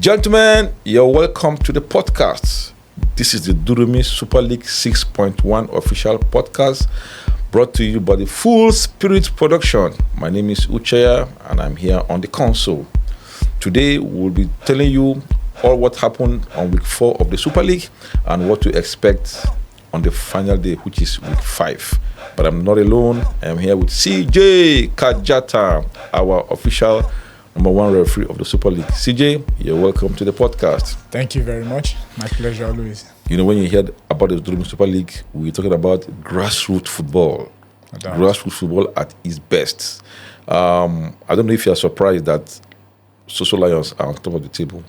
Gentlemen, you're welcome to the podcast. This is the Durumi Super League 6.1 official podcast brought to you by the Full Spirit Production. My name is Ucheya and I'm here on the console. Today we'll be telling you all what happened on week 4 of the Super League and what to expect on the final day, which is week 5. But I'm not alone. I'm here with CJ Cajetan, our official number 1 referee of the Super League. CJ, you're welcome to the podcast. Thank you very much. My pleasure always. You know, when you heard about the Durumi Super League, we're talking about grassroots football. Grassroots football at its best. I don't know if you're surprised that Social Lions are on top of the table.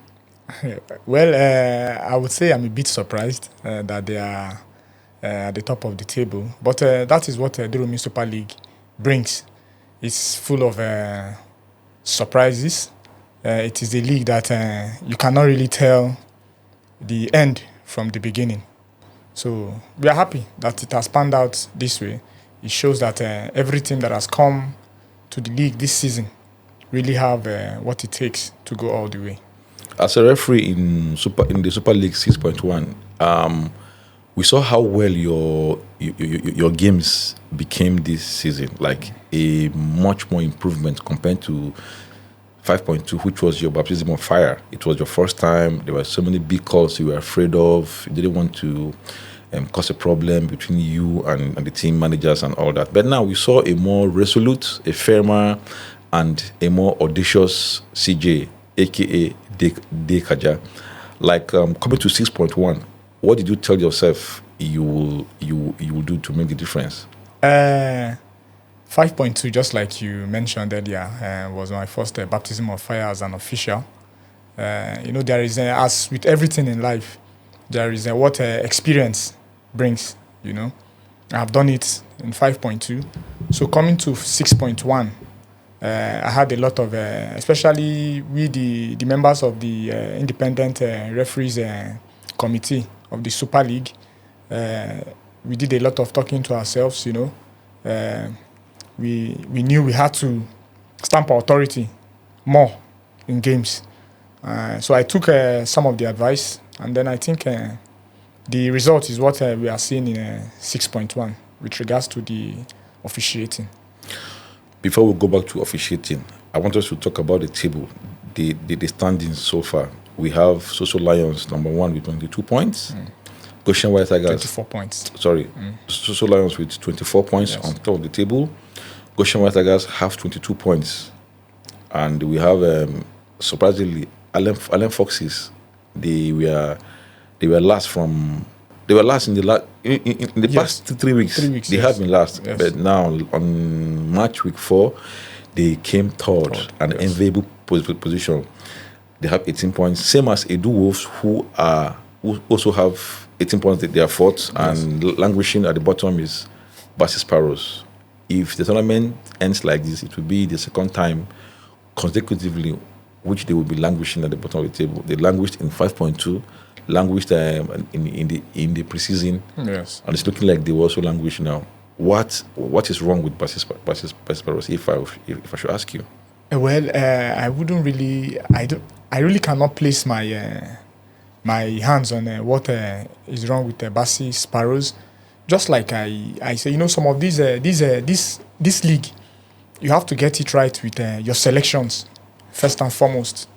Well, I would say I'm a bit surprised that they are at the top of the table. But that is what Durumi Super League brings. It's full of surprises. It is a league that you cannot really tell the end from the beginning. So we are happy that it has panned out this way. It shows that every team that has come to the league this season really have what it takes to go all the way. As a referee in the Super League 6.1, we saw how well your games became this season, like a much more improvement compared to 5.2, which was your baptism of fire. It was your first time. There were so many big calls you were afraid of. You didn't want to cause a problem between you and the team managers and all that. But now we saw a more resolute, a firmer, and a more audacious CJ, aka Kaja. Like coming to 6.1, what did you tell yourself you will do to make the difference? 5.2, just like you mentioned earlier, was my first baptism of fire as an official. There is, as with everything in life, there is what experience brings, I have done it in 5.2. So coming to 6.1, I had a lot of, especially we, the members of the independent referees committee of the Super League, we did a lot of talking to ourselves, we knew we had to stamp our authority more in games. So I took some of the advice, and then I think the result is what we are seeing in 6.1 with regards to the officiating. Before we go back to officiating, I want us to talk about the table, the standings so far. We have Social Lions number 1 with 22 points. Goshen White Tigers 24 points. Social Lions with 24 points on top of the table. Goshen White Tigers have 22 points, and we have surprisingly Allen Foxes. They were last in the past 3 weeks. 3 weeks. They have been last, but now on March week 4, they came third, an enviable position. They have 18 points, same as Edu Wolves, who also have 18 points. They are fourth, and languishing at the bottom is Bassey Sparrows. If the tournament ends like this, it will be the second time consecutively which they will be languishing at the bottom of the table. They languished in 5.2, languished in the preseason, and it's looking like they will also languish now. What is wrong with Bassey Sparrows, if I should ask you? Well, I wouldn't really. I really cannot place my my hands on what is wrong with Bassey Sparrows. Just like I say, some of this league, you have to get it right with your selections first and foremost.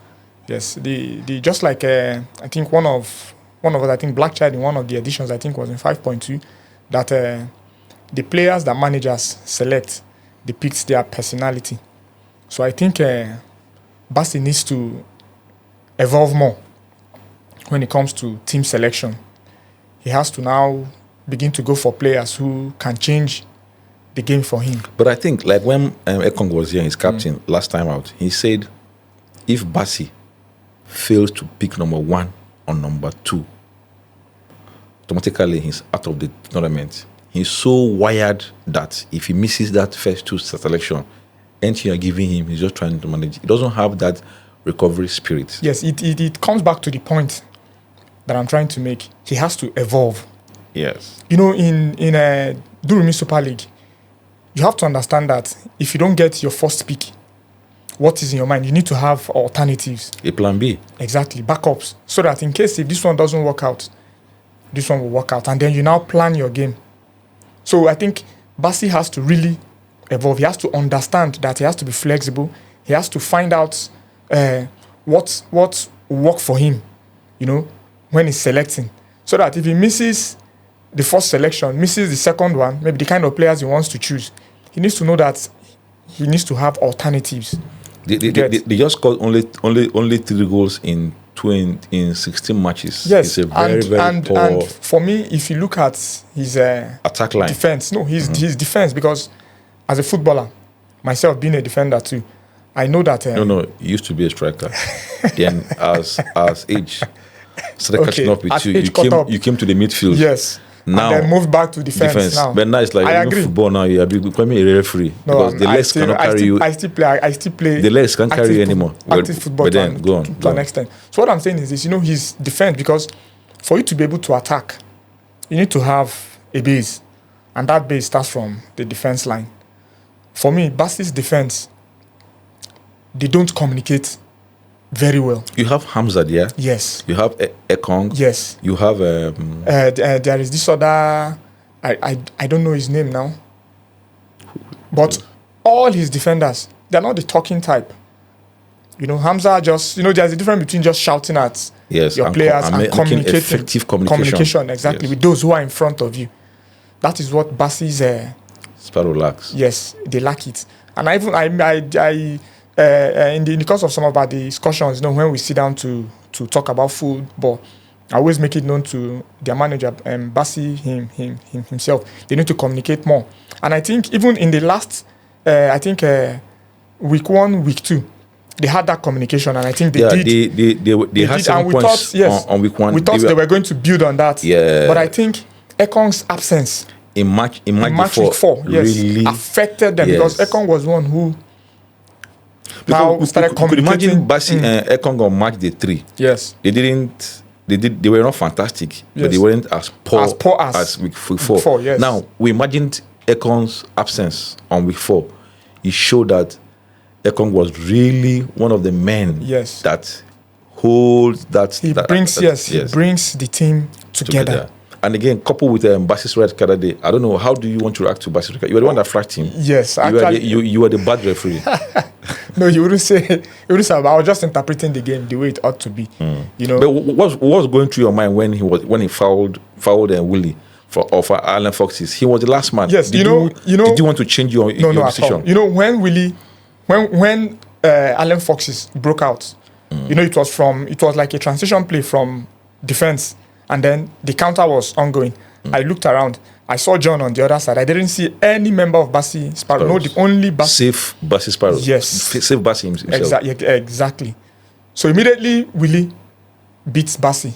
Yes, the just like I think one of us, I think Black Child in one of the editions, I think was in 5.2, that the players that managers select depicts their personality. So I think Bassey needs to evolve more when it comes to team selection. He has to now begin to go for players who can change the game for him. But I think, like when Ekong was here, his captain, last time out, he said, if Bassey fails to pick number 1 or number 2, automatically he's out of the tournament. He's so wired that if he misses that first 2 selection, anything you're giving him, he's just trying to manage. He doesn't have that recovery spirit. Yes, it comes back to the point that I'm trying to make. He has to evolve. Yes. In Durumi Super League, you have to understand that if you don't get your first pick, what is in your mind. You need to have alternatives. A plan B. Exactly, backups. So that in case if this one doesn't work out, this one will work out. And then you now plan your game. So I think Bassi has to really evolve. He has to understand that he has to be flexible. He has to find out what work for him, when he's selecting. So that if he misses the first selection, misses the second one, maybe the kind of players he wants to choose, he needs to know that he needs to have alternatives. They just scored only 3 goals in 16 matches. Yes, it's a very poor. And for me, if you look at his attack line, defense, his defense, because as a footballer, myself being a defender too, I know that. You used to be a striker. Then as age started catching up with you came to the midfield. Yes. Now and then moved back to defense. Now. But now it's like football now. You are becoming a referee because the legs cannot carry you. I still play. The legs can't carry you anymore. Active football. But then go on. To an extent. So what I'm saying is this: his defense, because for you to be able to attack, you need to have a base, and that base starts from the defense line. For me, Bassi's defense, they don't communicate very well. You have Hamza there. Yes. You have Ekong. Yes. You have there is this other I don't know his name now. But all his defenders, they're not the talking type. Hamza just there's a difference between just shouting at your players and communicating. Effective communication. Exactly, with those who are in front of you. That is what Bassi's Sparrow lacks. Yes, they lack it. And in the course of some of our discussions, when we sit down to talk about football, I always make it known to their manager, Bassi himself. They need to communicate more. And I think even in the last, week 1, week 2, they had that communication, and I think they did. They had some points on week 1. We thought they were going to build on that. Yeah. But I think Ekong's absence in match week 4 really affected them because Ekong was one who. Now started communicating. Imagine Bassi and Ekong on match day 3. Yes. They were not fantastic, but they weren't as poor as week 4. Yes. Now we imagined Ekong's absence on week 4. It showed that Ekong was really one of the men that holds that. He brings the team together. And again, coupled with Bassi's red card that day, I don't know, how do you want to react to Bassi's red card? You were the one that flagged him. Yes, you were the bad referee. No, you wouldn't say. I was just interpreting the game the way it ought to be. But what was going through your mind when he fouled Willie for Alan Foxes? He was the last man. Yes, did you want to change your decision? At all. When Alan Foxes broke out, it was like a transition play from defense. And then the counter was ongoing. I looked around. I saw John on the other side. I didn't see any member of Bassi Sparrow. No, the only Bassi. Save Bassi Sparrow. Yes. Save Bassi himself. Exactly. So immediately, Willie beats Bassi.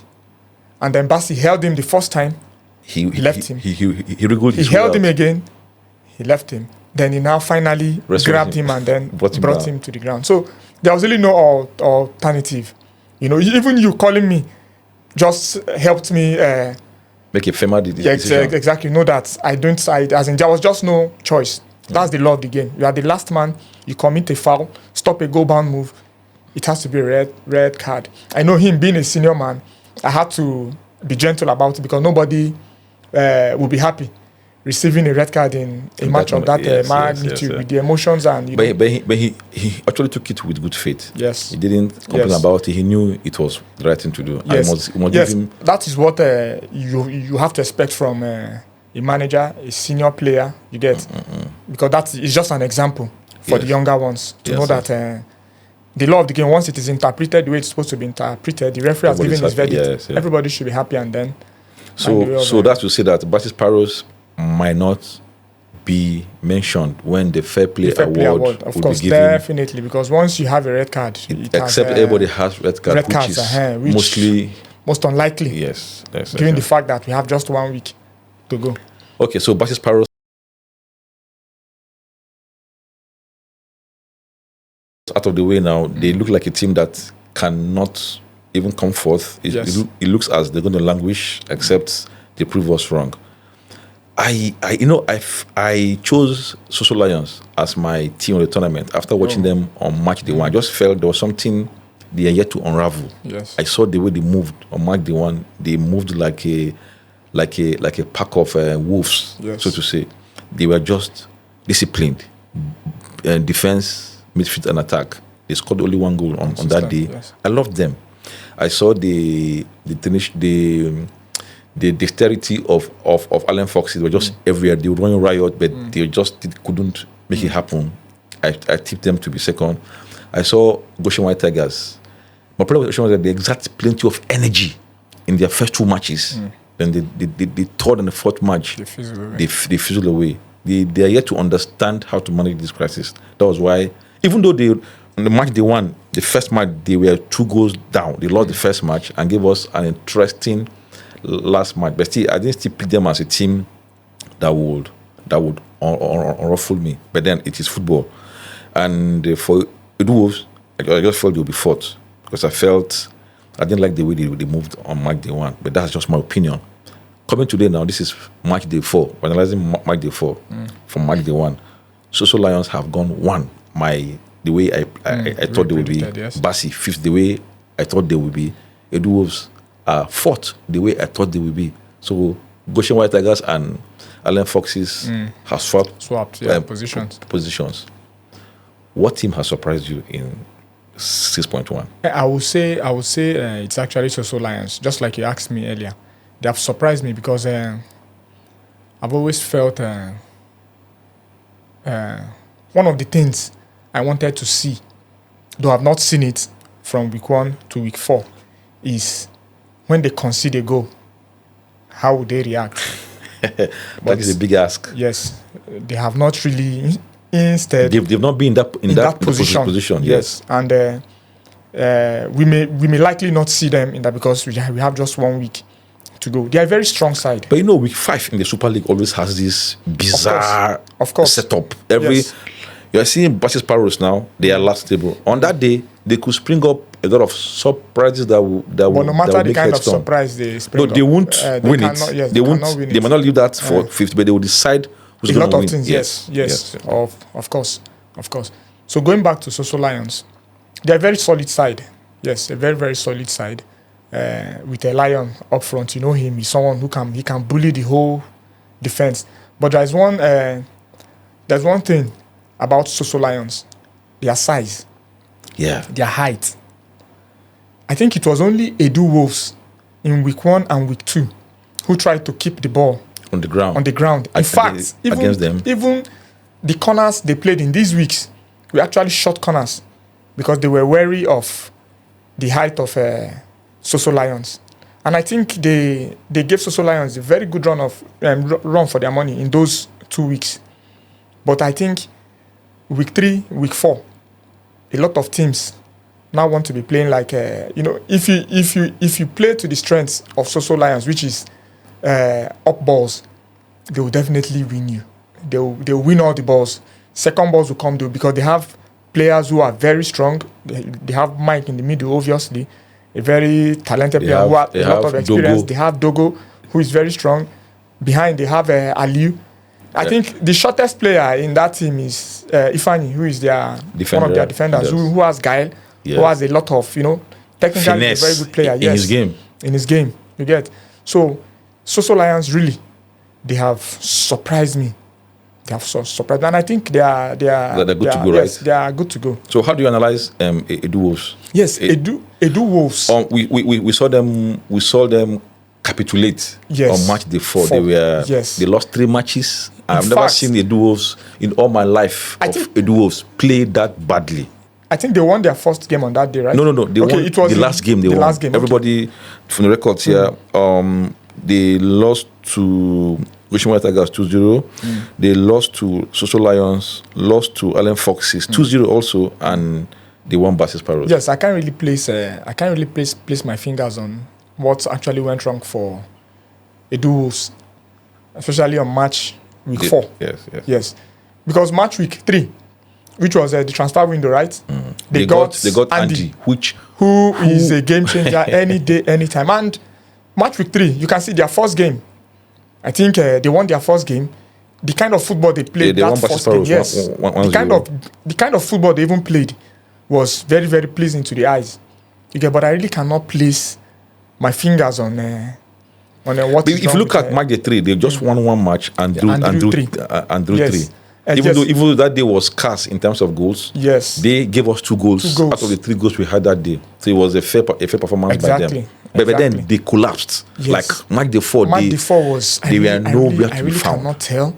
And then Bassi held him the first time. He left him. He wriggled his He held him again. He left him. Then he now finally grabbed him and then brought him to the ground. So there was really no alternative. Even you calling me just helped me make a firmer decision. Exactly. Know that there was just no choice. That's the law of the game. You are the last man. You commit a foul, stop a goal-bound move. It has to be a red card. I know him being a senior man. I had to be gentle about it because nobody will be happy receiving a red card in a match of that magnitude with the emotions and. But he actually took it with good faith. Yes, he didn't complain about it. He knew it was the right thing to do. Yes, give him. That is what you have to expect from a manager, a senior player. You get because that is just an example for the younger ones to know that the law of the game, once it is interpreted the way it's supposed to be interpreted, the referee has given his verdict. Everybody should be happy, and then. So that's to say that Bassi Sparrows might not be mentioned when the fair play award of course, be given. Definitely, because once you have a red card, everybody has red card, which is most unlikely. Yes, given the fact that we have just 1 week to go. Okay, so Bassi Sparrows out of the way now. They look like a team that cannot even come forth. It looks as they're going to languish, except they prove us wrong. I chose Social Lions as my team of the tournament after watching them on match day one. I just felt there was something they are yet to unravel. Yes. I saw the way they moved on match day one. They moved like a pack of wolves, Yes. so to say. They were just disciplined, defense, midfield, and attack. They scored only one goal on that day. Yes. I loved them. I saw the dexterity of Allen Foxes were just everywhere. They would run riot, but they just couldn't make it happen. I tipped them to be second. I saw Goshen White Tigers. My problem with Goshen was that they exert plenty of energy in their first two matches. Then the third and the fourth match, they fizzle away. They are yet to understand how to manage this crisis. That was why, even though in the match they won, the first match, they were 2 goals down. They lost the first match and gave us an interesting last match. But still, I didn't still pick them as a team that would unruffle me. But then it is football. And for Edu Wolves, I just felt they would be fourth. Because I didn't like the way they moved on match day one. But that's just my opinion. Coming today now, this is match day 4. We're analyzing match day 4 from match day 1. Social Lions have gone 1. The way I thought they would be. Yes. Bassi 5th, the way I thought they would be. Edu Wolves 4th, the way I thought they would be. So Goshen White Tigers and Allen Foxes have swapped positions. What team has surprised you in 6.1? I would say it's actually Social Lions. Just like you asked me earlier, they have surprised me because I've always felt one of the things I wanted to see, though I've not seen it from week 1 to week 4, is when they concede a goal, how would they react? That is a big ask. Yes, they have not really. Instead, they've not been in that position. Yes, and we may likely not see them in that because we have just 1 week to go. They are a very strong side. But week 5 in the Super League always has this bizarre of course. setup. You are seeing Brightest Sparrows now. They are last table. On that day, they could spring up a lot of surprises that will no matter the kind of surprise they spring up, they won't win it. Yes, they won't. They might not leave that for 5th, but they will decide who's going to win. A lot of things. Yes. Of course. So going back to Social Lions, they are a very solid side. Yes, a very, very solid side. With a lion up front, him. He's someone who can bully the whole defense. But there's one thing about Social Lions: their size, their height. I think it was only Edu Wolves in week 1 and week 2 who tried to keep the ball on the ground. In fact, against them, even the corners they played in these weeks were actually short corners because they were wary of the height of Social Lions. And I think they gave Social Lions a very good run for their money in those 2 weeks. But I think week 3, week 4, a lot of teams now want to be playing like if you play to the strengths of Social Lions, which is up balls, they will definitely win you. They will win all the balls. Second balls will come though because they have players who are very strong. They have Mike in the middle, obviously, a very talented player who has a lot of experience. Dogo. They have Dogo, who is very strong. Behind they have Aliu. I think the shortest player in that team is Ifani, who is one of their defenders, who has guile, who has a lot of technically finesse, a very good player. In his game, you get. So Social Lions really, they have surprised me. They have surprised me, and I think they are good to go, right? Yes, they are good to go. So how do you analyze Edu Wolves? Yes, Edu Wolves. We saw them capitulate on match day 4. They lost 3 matches. I've never seen Edu Wolves in all my life Edu Wolves play that badly. I think they won their first game on that day, right? No. They won it was the last game. They won. Last game. Everybody from the records here. They lost to Goshen White Tigers 2-0. They lost to Social Lions, lost to Allen Foxes 2-0 also, and they won Brightest Sparrows. Yes, I can't really place my fingers on what actually went wrong for Edu Wolves, especially on match week 4. Yes. Because match week 3, which was the transfer window, right? They got Andy, who is a game changer any day, anytime. And match week 3, you can see their first game. I think they won their first game. The kind of football they played They that won versus first game, Sparrows yes. 1-0. The kind of football they even played was very, very pleasing to the eyes. But I really cannot place my fingers on what. If you look at match day 3, they just won one match and drew three. Yes. Even though that day was scarce in terms of goals, yes, they gave us 2 goals out of the 3 goals we had that day. So it was a fair performance by them. But then they collapsed. Yes. Like match day 4, they were nowhere to be really found. Cannot tell.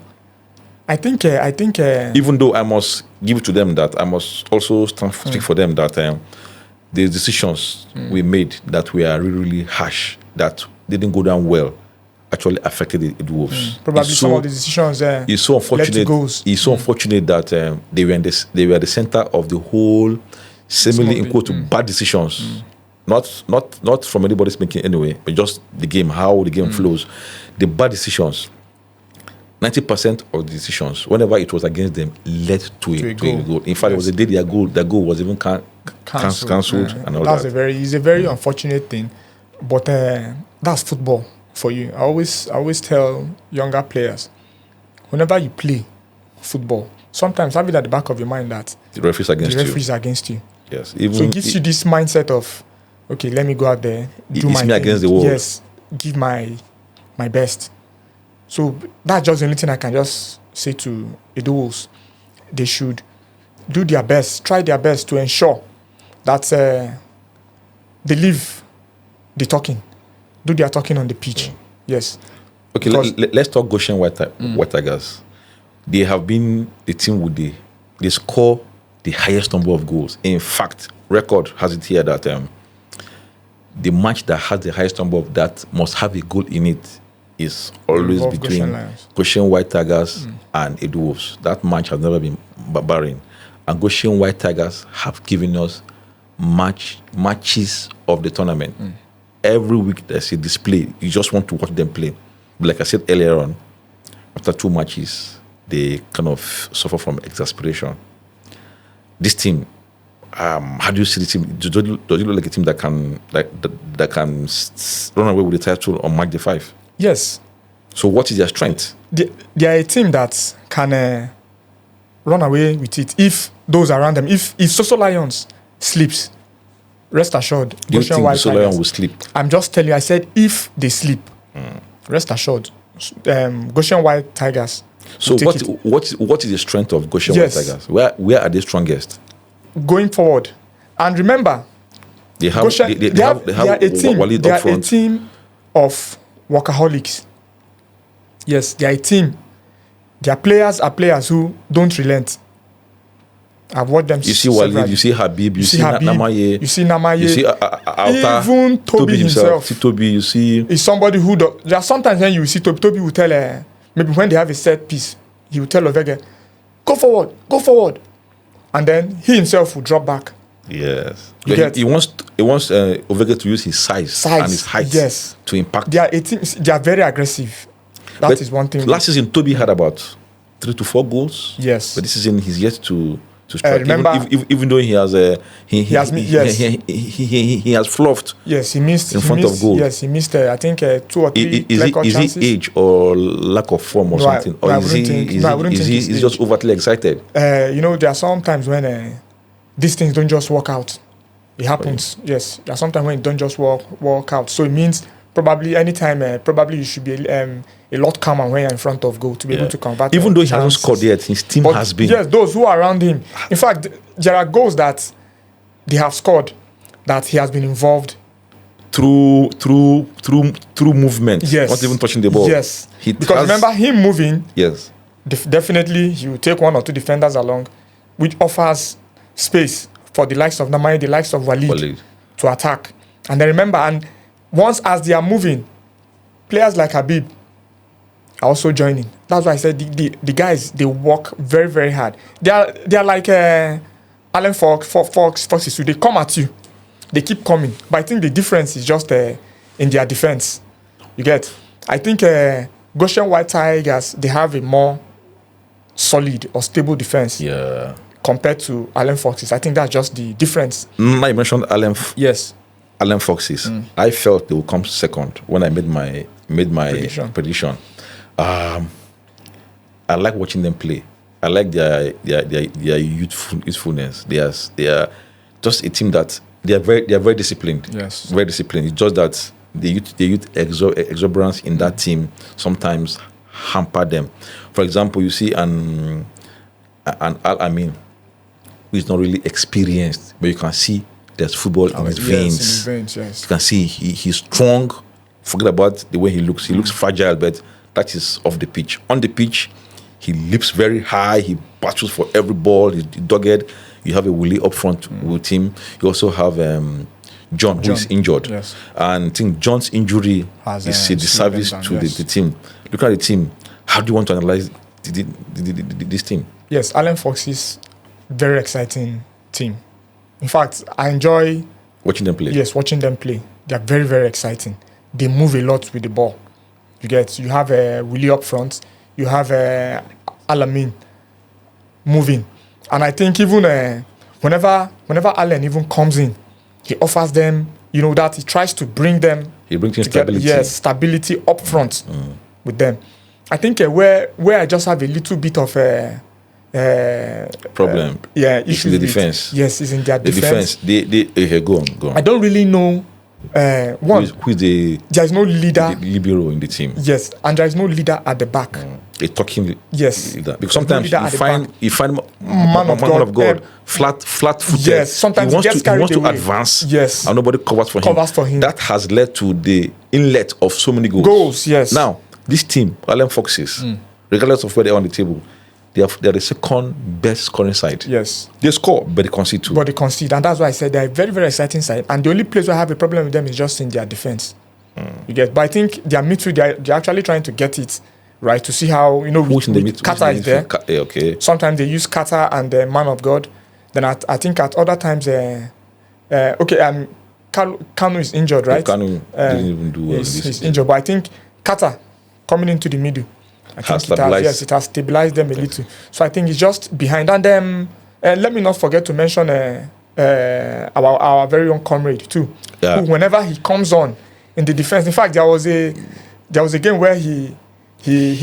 I think even though I must give it to them that I must also speak for them that the decisions we made that were really, really harsh, that didn't go down well, actually affected the Wolves. Probably some of the decisions it's so unfortunate. led to goals. It's so unfortunate that they were the center of the whole, seemingly in quote bad decisions. Not from anybody's making anyway, but just the game, how the game flows. The bad decisions. 90% of the decisions, whenever it was against them, led to a goal. In fact, it was a day their goal was even cancelled and all that. It's a very unfortunate thing, but that's football for you. I always tell younger players, whenever you play football, sometimes have it at the back of your mind that the referee's against you. Yes. So it gives you this mindset of, okay, let me go out there, do my thing. Against the world. Yes, give my best. So that's just the only thing I can just say to the Wolves. They should do their best, try their best to ensure that they leave the talking, do their talking on the pitch. Yes. Okay, let's talk Goshen White Tigers. They have been the team they score the highest number of goals. In fact, record has it here that the match that has the highest number of that must have a goal in it is always between Goshen White Tigers and Edo Wolves. That match has never been barren. And Goshen White Tigers have given us matches of the tournament. Every week there's a display. You just want to watch them play. But like I said earlier on, after 2 matches, they kind of suffer from exasperation. This team, how do you see the team? Does it look like a team that can run away with the title on match day 5? Yes. So what is their strength? They are a team that can run away with it if those around them, if Soso Lions sleeps, rest assured. Do you think the Soso Lions will sleep? I'm just telling you, I said if they sleep, rest assured. Goshen White Tigers. So what is the strength of Goshen White Tigers? Where are they strongest? Going forward. And remember, they are a team of workaholics. Yes, they are a team. Their players are players who don't relent. I've watched them. You see Walid, you see Habib, you see Namaye, you see Namaye, you see Alta, even Toby himself. See Toby, you see. Is somebody who there are sometimes when you see Toby will tell maybe when they have a set piece, he will tell Ovege, go forward, and then he himself will drop back. Yes, he wants Ovege to use his size and his height to impact. They are a team. They are very aggressive. That is one thing. Last season, Toby had about 3 to 4 goals. Yes, but this season he's yet to strike. Remember, even though he has fluffed. Yes, he missed in front of goal. Yes, he missed. I think 2 or 3. Is it age or lack of form or something? Or is he just overtly excited? There are some times when these things don't just work out. It happens. Right. Yes, there are sometimes when it don't just work out. So it means probably anytime, probably you should be a lot calmer when you're in front of goal to be able to convert. Even though he hasn't scored yet, his team has been. Yes, those who are around him. In fact, there are goals that they have scored that he has been involved through movement. Yes, not even touching the ball. Yes, because remember him moving. Yes, definitely he will take 1 or 2 defenders along, which offers space for the likes of Namaye, the likes of Walid to attack. And then remember, and once as they are moving, players like Habib are also joining. That's why I said the guys, they work very, very hard. They are like Allen Foxes. So they come at you. They keep coming. But I think the difference is just in their defense. You get? I think Goshen White Tigers, they have a more solid or stable defense. Yeah. Compared to Allen Foxes. I think that's just the difference. I mentioned Allen. Yes. Allen Foxes. I felt they would come second when I made my prediction. I like watching them play. I like their youthfulness. They are just a team that they are very disciplined. Yes. Very disciplined. It's just that the youth exuberance in that team sometimes hamper them. For example, you see an Al-Amin who is not really experienced, but you can see there's football in his veins. Yes. You can see he's strong. Forget about the way he looks. He looks fragile, but that is off the pitch. On the pitch, he leaps very high. He battles for every ball. He's dogged. You have a Willie up front with him. You also have John, who is injured. Yes. And I think John's injury is a disservice to the team. Look at the team. How do you want to analyze this team? Yes, Allen Fox's very exciting team. In fact, I enjoy watching them play. Yes, watching them play. They are very, very exciting. They move a lot with the ball. You have Willie up front. You have Al-Amin moving. And I think even whenever Allen even comes in, he offers them, that he tries to bring them. He brings in stability. Yes, stability up front with them. I think where I just have a little bit of problem. Issues in the defense. Yes, it's in their defense. Go on. I don't really know. Who is the? There is no leader. The libero in the team. Yes, and there is no leader at the back. A talking. Yes. Leader. Because sometimes you find man of God flat-footed. Yes. Sometimes he wants to advance. Yes. And nobody covers for him. That has led to the inlet of so many goals. Yes. Now this team, Allen Foxes, regardless of where they are on the table, they are the second best scoring side. Yes. They score, but they concede too. And that's why I said they're a very, very exciting side. And the only place where I have a problem with them is just in their defense. You get, but I think their midfield, they're actually trying to get it right to see how who's in the midfield. Kata is there. Okay. Sometimes they use Kata and the man of God. Then I think at other times, Kanu is injured, right? Kanu didn't even do well. He's injured, but I think Kata coming into the middle. I think it has stabilized them a little. So I think it's just behind. And let me not forget to mention our very own comrade too. Yeah. Who, whenever he comes on in the defense, in fact, there was a game where he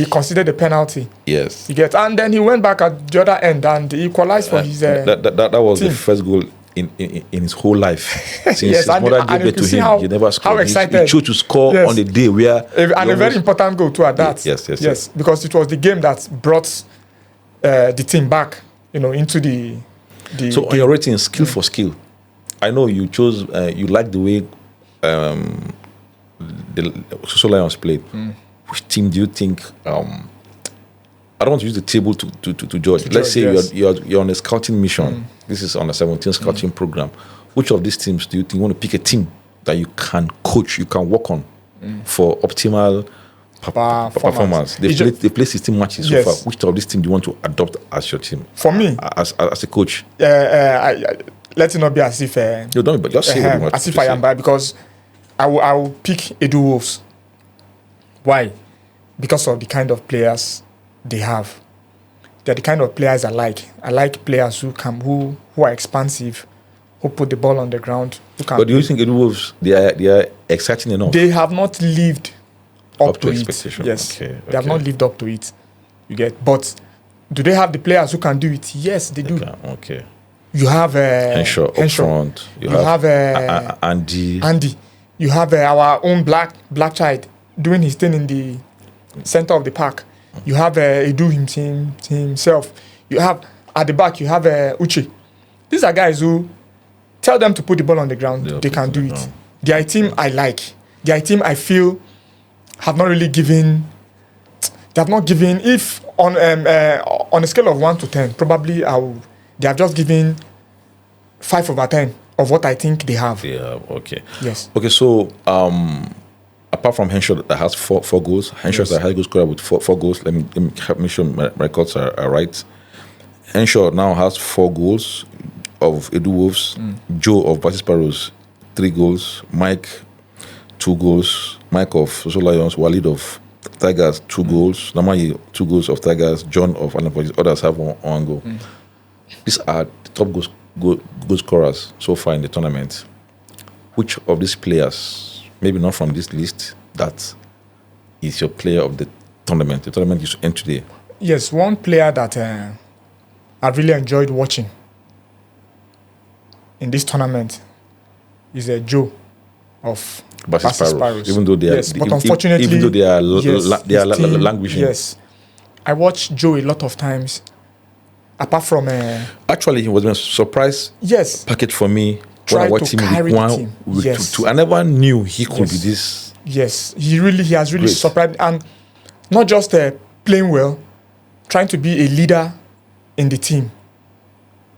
considered a penalty. Yes. You get, and then he went back at the other end and he equalized for his. That was team. The first goal in his whole life. Since yes, his mother gave it to him, he never scored. How excited! He chose to score on the day where and a very important goal too at that. Yes. Because it was the game that brought the team back, into the. So on your rating, skill for skill, I know you chose. You like the way the Social Lions played. Which team do you think? I don't want to use the table to judge. Let's say you're on a scouting mission. This is on a 17 scouting program. Which of these teams do you think you want to pick a team that you can coach, you can work on for optimal performance? They play 16 matches so far. Which of these teams do you want to adopt as your team? For me, as a coach, let it not be as if you don't. But just say what you want as if I am bad, because I will pick Edu Wolves. Why? Because of the kind of players they have. They're the kind of players I like. I like players who are expansive, who put the ball on the ground. But do you think Edu Wolves they are exciting enough? They have not lived up to expectation. It. Yes, okay. They have not lived up to it. You get, but do they have the players who can do it? Yes, they do. Okay. You have Henshaw up front. You have Andy. You have our own black child doing his thing in the center of the park. You have Edu himself. You have at the back. You have Ucheya. These are guys who tell them to put the ball on the ground. They can do it. They are a team I like. They are a team I feel have not really given. They have not given. If on a scale of 1 to 10, probably they have just given 5 over 10 of what I think they have. Yeah. Okay. Yes. Okay. So apart from Henshaw that has four goals, Henshaw is the highest goal scorer with four goals. Let me make sure my records are right. Henshaw now has 4 goals of Edu Wolves. Joe of Brightest Sparrows 3 goals. Mike 2 goals. Mike of Social Lions. Walid of Tigers 2 goals. Namai 2 goals of Tigers. John of Allen Foxes. Others have one goal. These are the top goal scorers so far in the tournament. Which of these players, maybe not from this list, that is your player of the tournament? The tournament is end today. Yes, one player that I really enjoyed watching in this tournament is Joe of Bassi Sparrows. Even though they are, yes, but unfortunately, even though they are, his team, languishing. Yes, I watched Joe a lot of times. Apart from actually, he was a surprise yes package for me when I tried watched to him carry with the one. team. With Yes. two. I never knew he could Yes. be this. Yes, he has really Great. surprised, and not just playing well, trying to be a leader in the team.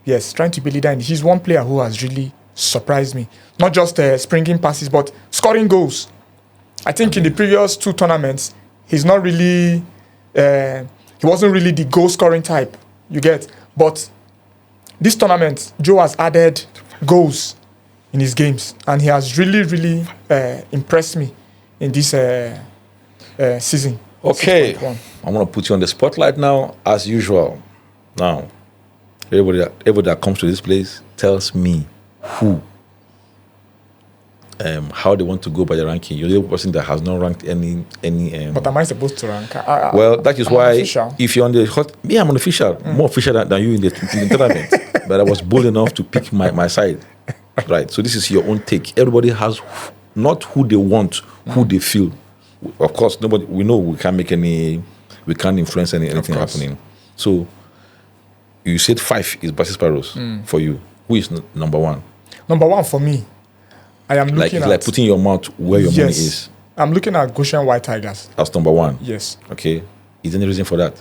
Yes, trying to be a leader. He's one player who has really surprised me. Not just springing passes, but scoring goals. I think in the previous 2 tournaments, he's not really, he wasn't really the goal scoring type. You get, but this tournament, Joe has added goals in his games, and he has really impressed me in this season. Okay, 6.1. I'm gonna put you on the spotlight now, as usual. Now, everybody that comes to this place tells me who, how they want to go by the ranking. You're the only person that has not ranked any. But am I supposed to rank? Well, that is I'm why official. if you're on the hot, me, I'm an official, more official than you in the tournament. But I was bold enough to pick my side, right? So this is your own take. Everybody has not who they want, who they feel. Of course, nobody. We know we can't make any, we can't influence anything happening. So you said 5 is Bassi Sparrows for you. Who is number 1? Number 1 for me, I am looking at Like putting your mouth where your money is. I'm looking at Goshen White Tigers. That's number 1. Yes, Okay. Is there any reason for that?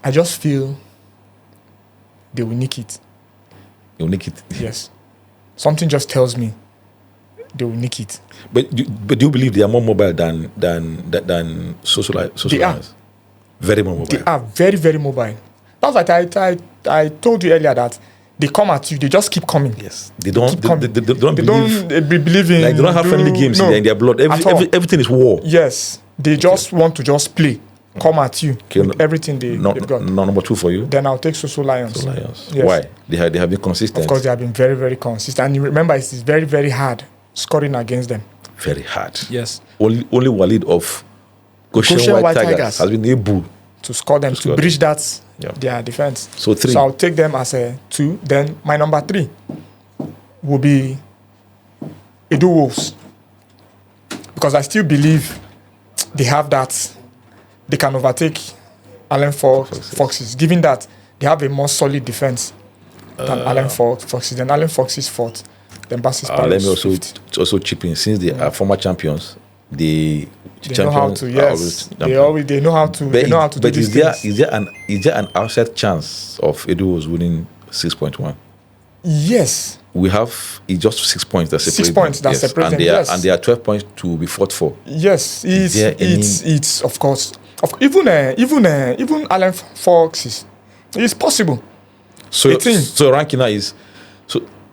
I just feel they will nick it. You'll nick it. Yes, something just tells me they will nick it. But do you believe they are more mobile than social They are. lives? Very more mobile. They are very mobile. That's like I told you earlier that they come at you. They just keep coming. Yes. They don't keep coming. they don't They believe, don't believe in. like they don't have friendly games no, in their blood. at all. Everything is war. Yes, they just want to just play, come at you with everything they've got. Number 2 for you. Then I'll take Soso Lions. So Lions. Yes. Why? They have been consistent. Of course, they have been very consistent. And you remember, it's very hard scoring against them. Very hard. Yes. Only Walid of Goshen White Tigers has been able to score them, to bridge that their defense. So 3. So I'll take them as a 2. Then my number 3 will be Edo Wolves, because I still believe they have that. They can overtake Allen Foxes, given that they have a more solid defense than Allen Foxes. Then Allen Foxes 4th. Then Bassi Sparrows let me 5th. also chip in, since they are former champions. They know how to. Yes, they know how to. They know how to do these things. Is there an outside chance of Edo was winning 6.1? Yes. We have it's just 6 points that separate. 6 points that separate them. And they are 12 points to be fought for. Yes, it's of course. Even Allen Foxes, it's possible. So ranking now is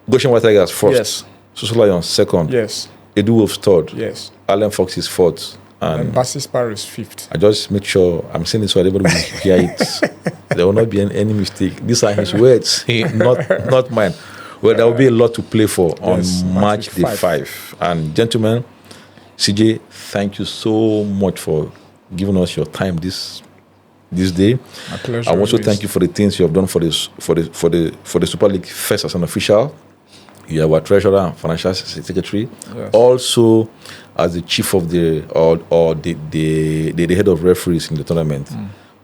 Goshen White Tigers 1st. Yes. Soso Lions 2nd. Yes. Edo Wolves 3rd. Yes. Allen Foxes 4th. And Bassi Sparrows 5th. I just make sure I'm saying this so everybody will hear it. There will not be any mistake. These are his words, not mine. Well, there will be a lot to play for on March the 5th. And gentlemen, CJ, thank you so much for giving us your time this day. My pleasure. I also thank you for the things you have done for the Super League first as an official. You are our treasurer and financial secretary. Yes. Also, as the chief of the head of referees in the tournament.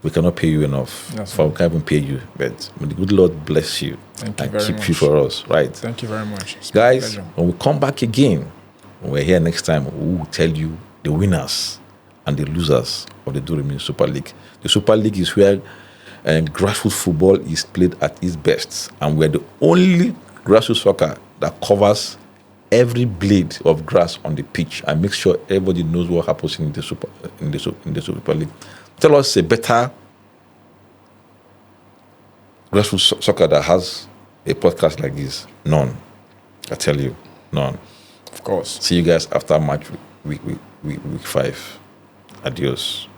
We cannot pay you enough. Yes, we can't even pay you. But may the good Lord bless you and keep you for us. Right. Thank you very much. Guys, when we come back again, when we're here next time, we will tell you the winners and the losers of the Durumi Super League. The Super League is where grassroots football is played at its best. And we're the only grassroots soccer that covers every blade of grass on the pitch and makes sure everybody knows what happens in the Super League. Tell us a better grassroots soccer that has a podcast like this. None. I tell you, none. Of course. See you guys after match week 5. Adios.